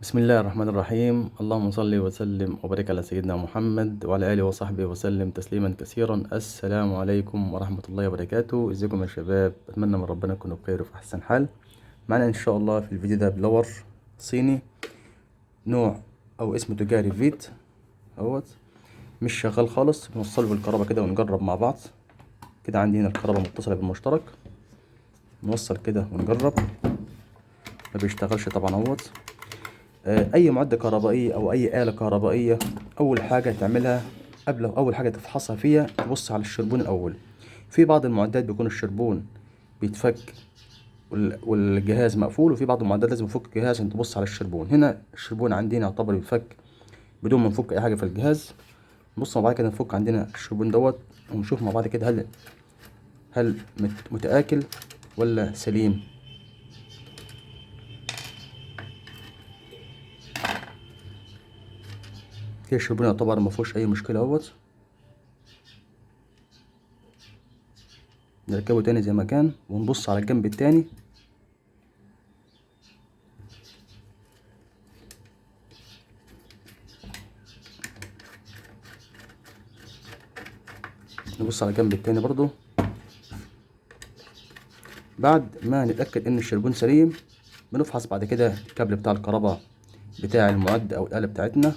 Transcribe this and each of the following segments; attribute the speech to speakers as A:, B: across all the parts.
A: بسم الله الرحمن الرحيم. اللهم صل وسلم وبارك على سيدنا محمد وعلى آله وصحبه وسلم تسليما كثيرا. السلام عليكم ورحمة الله وبركاته. ازيكم يا شباب؟ أتمنى من ربنا تكونوا بخير وفي أحسن حال. معنا إن شاء الله في الفيديو ده بلور صيني، نوع أو اسم تجاري فيت اهوت، مش شغال خالص. نوصله بالكهرباء كده ونجرب مع بعض. كده عندي هنا الكهرباء متصلة بالمشترك، نوصل كده ونجرب. ما بيشتغلش طبعا اهوت. اي معدة كهربائية او اي آلة كهربائية، اول حاجة تعملها اول حاجة تفحصها فيها تبص على الشربون الاول. في بعض المعدات بيكون الشربون بيتفك والجهاز مقفول، وفي بعض المعدات لازم نفك الجهاز عشان تبص على الشربون. هنا الشربون عندنا يعتبر بيتفك بدون ما نفك اي حاجة في الجهاز. نبص مع بعض كده، نفك عندنا الشربون دوت ونشوف مع بعض كده هل متآكل ولا سليم. كده الشربون يعتبر ما فيهوش اي مشكلة اهوت. نركبه تاني زي ما كان ونبص على الجنب التاني. نبص على الجنب التاني برضو. بعد ما نتأكد ان الشربون سليم، بنفحص بعد كده الكابل بتاع الكهرباء بتاع المعد او الآلة بتاعتنا،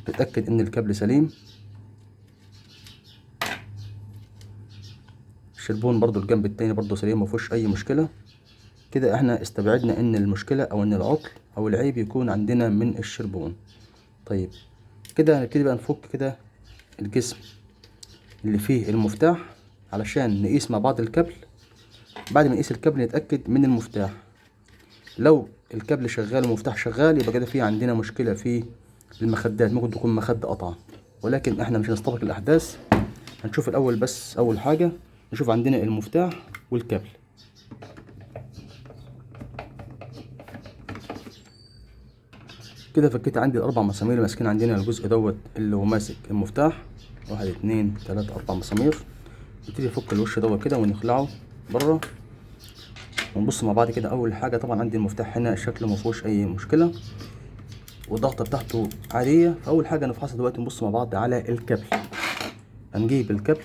A: نتأكد ان الكابل سليم. الشربون برضو الجنب التاني برضو سليم، مفيهوش اي مشكلة. كده احنا استبعدنا ان المشكلة او ان العطل او العيب يكون عندنا من الشربون. طيب كده هنبتدي بقى نفك كده الجسم اللي فيه المفتاح علشان نقيس مع بعض الكابل. بعد ما نقيس الكابل نتأكد من المفتاح. لو الكابل شغال والمفتاح شغال يبقى كده في عندنا مشكلة في المخدات، ممكن تكون مخدة قطعة. ولكن احنا مش هنستبق الأحداث، هنشوف الأول. بس أول حاجة نشوف عندنا المفتاح والكابل. كده فكيت عندي الأربع مسامير ماسكين عندنا الجزء دوت اللي هو ماسك المفتاح. واحد اتنين تلاتة أربع مسامير. نبتدي نفك الوش دوت كده ونخلعه بره ونبص مع بعض كده. أول حاجة طبعا عندي المفتاح هنا شكله مفيهوش أي مشكلة والضغطة بتاعته عادية. فأول حاجة نفحصها دلوقتي نبص مع بعض على الكابل. هنجيب الكابل،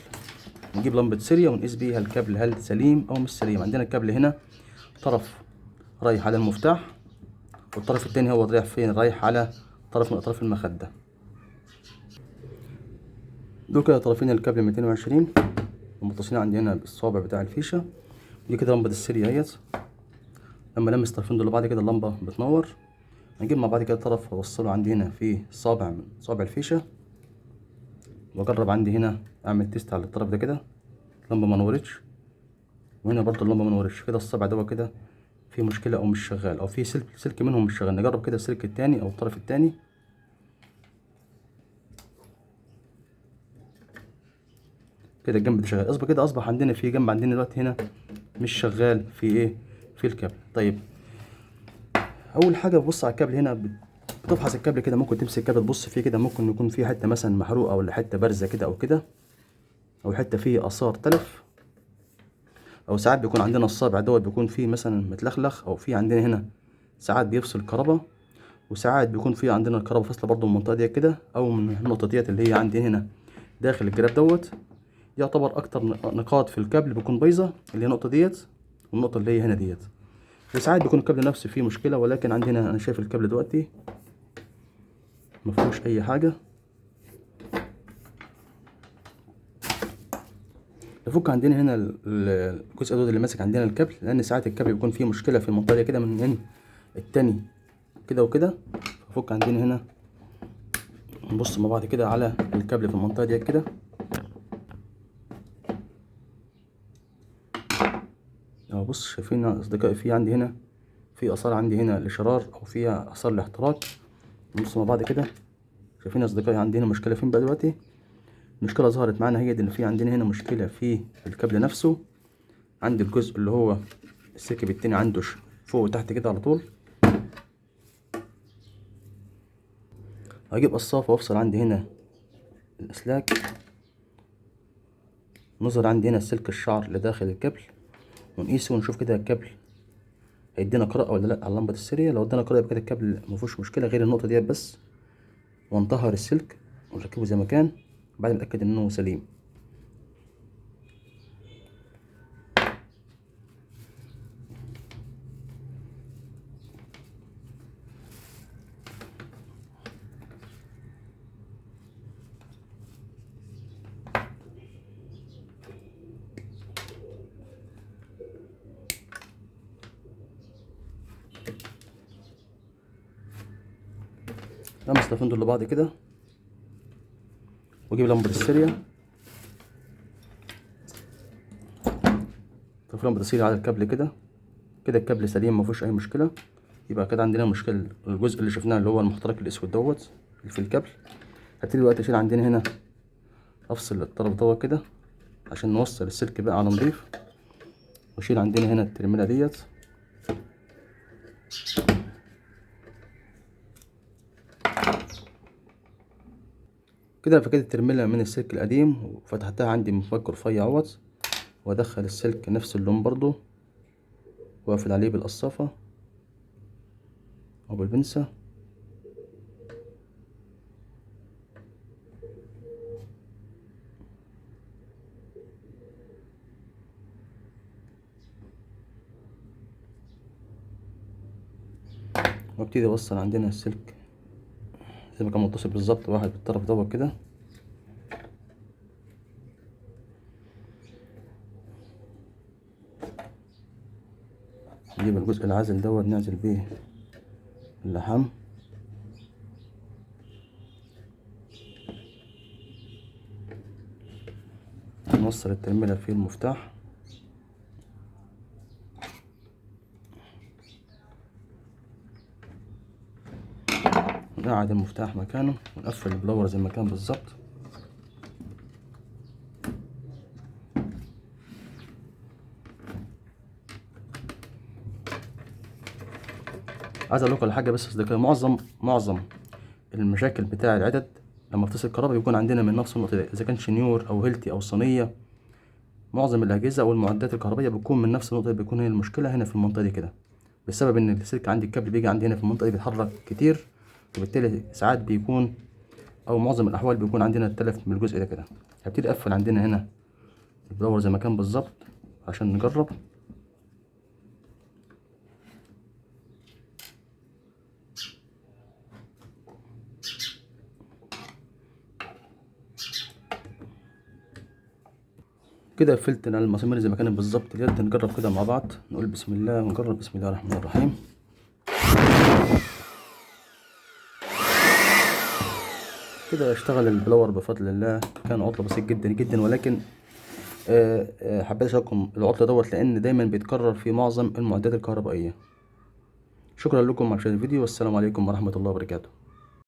A: نجيب لمبة سيريا ونقيس بيها الكابل هل سليم أو مش سليم. عندنا الكابل هنا طرف رايح على المفتاح، والطرف التاني هو رايح فين؟ رايح على طرف من أطراف المخدة. دول كده طرفين الكابل 220 ومتصلين عندي هنا بالصابع بتاع الفيشة. دي كده لمبة السيريا اهيت. لما لمس الطرفين دول لبعض كده اللمبة بتنور. هنجيب مع بعض كده طرف اوصله عندي هنا في صابع من صابع الفيشة، واجرب عندي هنا اعمل تيست على الطرف ده كده. اللمبة ما نورتش، وهنا برضو اللمبة ما نورتش. كده الصابع ده كده في مشكلة او مش شغال، او في سلك منهم مش شغال. نجرب كده السلك التاني او الطرف التاني. كده الجنب ده شغال. اصبح عندنا في جنب عندنا دلوقتي هنا مش شغال في ايه؟ في الكابل. طيب اول حاجه ببص على الكابل هنا، بتفحص الكابل كده. ممكن تمسك الكابل تبص فيه كده، ممكن يكون فيه حته مثلا محروقه ولا حته بارزه كده او كده، او حته فيه اثار تلف. او ساعات بيكون عندنا الصابع دوت بيكون فيه مثلا متلخلخ، او فيه عندنا هنا ساعات بيفصل كهرباء، وساعات بيكون فيه عندنا الكهرباء فاصله برضو من المنطقه دي كده، او من النقطه ديت اللي هي عندي هنا داخل الجراب دوت. يعتبر اكتر نقاط في الكابل بيكون بايظه، اللي هي النقطه ديت والنقطه اللي هي هنا ديت. وساعات بيكون الكابل نفسه فيه مشكله، ولكن عندنا انا شايف الكابل دلوقتي مفيهوش اي حاجه. نفك عندنا هنا الجزء ده اللي ماسك عندنا الكابل، لان ساعات الكابل بيكون فيه مشكله في المنطقه دي كده من التاني كده وكده. نفك عندنا هنا، نبص مع بعض كده على الكابل في المنطقه دي كده. اهو بص، شايفين يا اصدقائي في عندي هنا في اثار عندي هنا لشرار او فيها اثار لاحتراق. نبص مع بعض كده. شايفين يا اصدقائي عندي هنا مشكله فين بقى دلوقتي؟ المشكله ظهرت معانا هي دي، اللي في عندنا هنا مشكله في الكابل نفسه. عند الجزء اللي هو السلك التاني عنده فوق وتحت كده على طول. هجيب قصافة وافصل عندي هنا الاسلاك. نظهر عندي هنا سلك الشعر اللي داخل الكابل ونقيسه ونشوف كده الكابل هيدينا قراءة ولا لا على اللمبة السرية. لو ادانا قراءة يبقى كده الكابل مفيهوش مشكلة غير النقطة ديت بس، وانطهر السلك ونركبه زي ما كان بعد ما نتأكد انه سليم. لمس الطرفين دول لبعض كده، واجيب لمبة السيريا، طفي لمبة السيريا على الكابل كده. كده الكابل سليم مفيهوش اي مشكلة. يبقى كده عندنا مشكلة الجزء اللي شفناه اللي هو المحترك الاسود دوت اللي في الكابل. هبتدي دلوقتي اشيل عندنا هنا، افصل الطرف دوت كده عشان نوصل السلك بقى على نضيف، واشيل عندنا هنا الترميلة ديت. كده فكيت الترميلة من السلك القديم وفتحتها عندي بمفك رفيع اهوت، وادخل السلك نفس اللون برضو، واقفل عليه بالقصافة او بالبنسة. وابتدي اوصل عندنا السلك زي ما كان متصل بالظبط، واحد بالطرف دوت كده. نجيب الجزء العازل دوت نعزل بيه اللحام، نوصل الترميلة في المفتاح، نقعد المفتاح مكانه ونقفل البلور زي ما كان بالظبط. عايز اقول لكم على حاجه بس يا اصدقائي، معظم المشاكل بتاع العدد لما بتصل الكهرباء بيكون عندنا من نفس النقطه دي، اذا كان شنيور او هيلتي او صينيه. معظم الاجهزه او المعدات الكهربائيه بتكون من نفس النقطه دي، بيكون هي المشكله هنا في المنطقه دي كده، بسبب ان السلك عندي الكابل بيجي عندي هنا في المنطقه دي بيتحرك كتير، وبالتالي ساعات بيكون او معظم الاحوال بيكون عندنا التلف من الجزء ده كده. هبتدي اقفل عندنا هنا البلور زي ما كان بالظبط عشان نجرب. كده قفلت انا المسامير زي ما كانت بالظبط ديت. نجرب كده مع بعض، نقول بسم الله ونجرب. بسم الله الرحمن الرحيم. كده اشتغل البلور بفضل الله. كان عطل بسيط جدا جدا، ولكن حبيت اشارككم العطل دوت لان دايما بيتكرر في معظم المعدات الكهربائيه. شكرا لكم على مشاهدة الفيديو، والسلام عليكم ورحمه الله وبركاته.